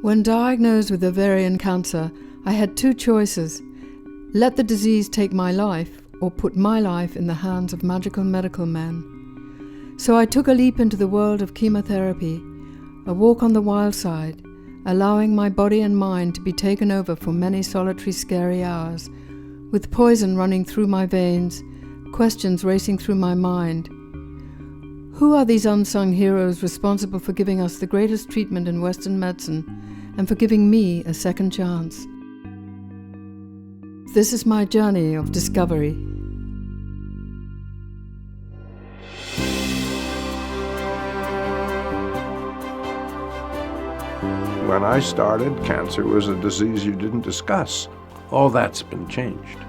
When diagnosed with ovarian cancer, I had two choices: let the disease take my life, or put my life in the hands of magical medical men. So I took a leap into the world of chemotherapy, a walk on the wild side, allowing my body and mind to be taken over for many solitary, scary hours, with poison running through my veins, questions racing through my mind. Who are these unsung heroes responsible for giving us the greatest treatment in Western medicine and for giving me a second chance? This is my journey of discovery. When I started, cancer was a disease you didn't discuss. All that's been changed.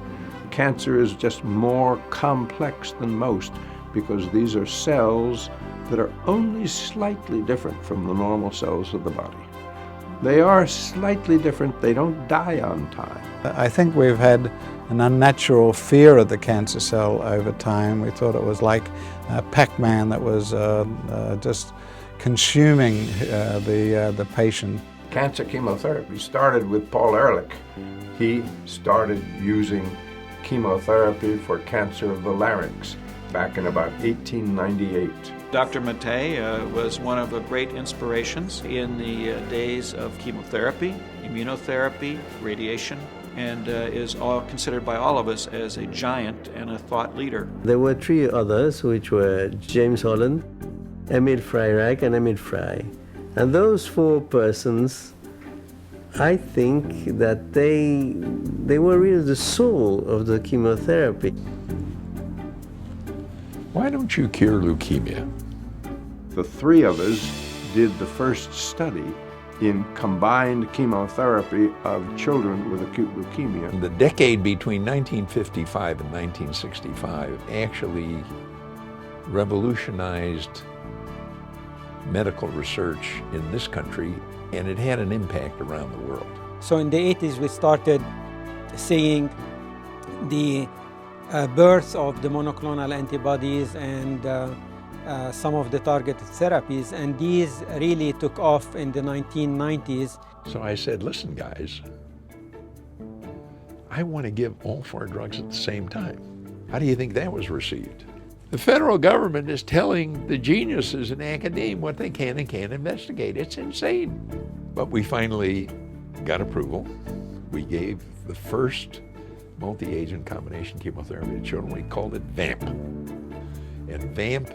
Cancer is just more complex than most because these are cells that are only slightly different from the normal cells of the body. They are slightly different. They don't die on time. I think we've had an unnatural fear of the cancer cell over time. We thought it was like Pac-Man that was just consuming the patient. Cancer chemotherapy started with Paul Ehrlich. He started using chemotherapy for cancer of the larynx back in about 1898. Dr. Mattei was one of the great inspirations in the days of chemotherapy, immunotherapy, radiation, and is all considered by all of us as a giant and a thought leader. There were three others, which were James Holland, Emil Freirach, and Emil Frey. And those four persons, I think that they were really the soul of the chemotherapy. Why don't you cure leukemia? The three of us did the first study in combined chemotherapy of children with acute leukemia. The decade between 1955 and 1965 actually revolutionized medical research in this country, and it had an impact around the world. So in the 80s we started seeing the birth of the monoclonal antibodies and some of the targeted therapies, and these really took off in the 1990s. So I said, listen guys, I want to give all four drugs at the same time. How do you think that was received? The federal government is telling the geniuses in academia what they can and can't investigate. It's insane. But we finally got approval. We gave the first multi-agent combination chemotherapy to children. We called it VAMP. And VAMP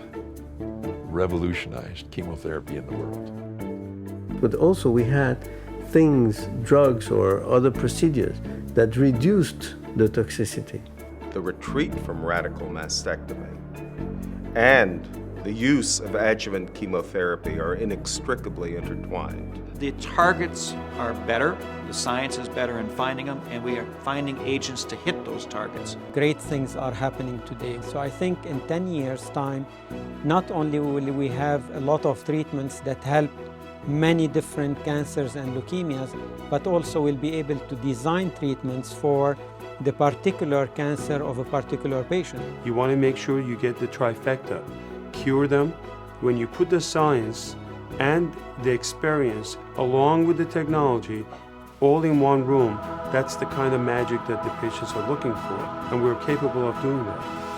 revolutionized chemotherapy in the world. But also we had things, drugs or other procedures that reduced the toxicity. The retreat from radical mastectomy and the use of adjuvant chemotherapy are inextricably intertwined. The targets are better, the science is better in finding them, and we are finding agents to hit those targets. Great things are happening today. So I think in 10 years' time, not only will we have a lot of treatments that help many different cancers and leukemias, but also we'll be able to design treatments for the particular cancer of a particular patient. You want to make sure you get the trifecta. Cure them. When you put the science and the experience along with the technology all in one room, that's the kind of magic that the patients are looking for, and we're capable of doing that.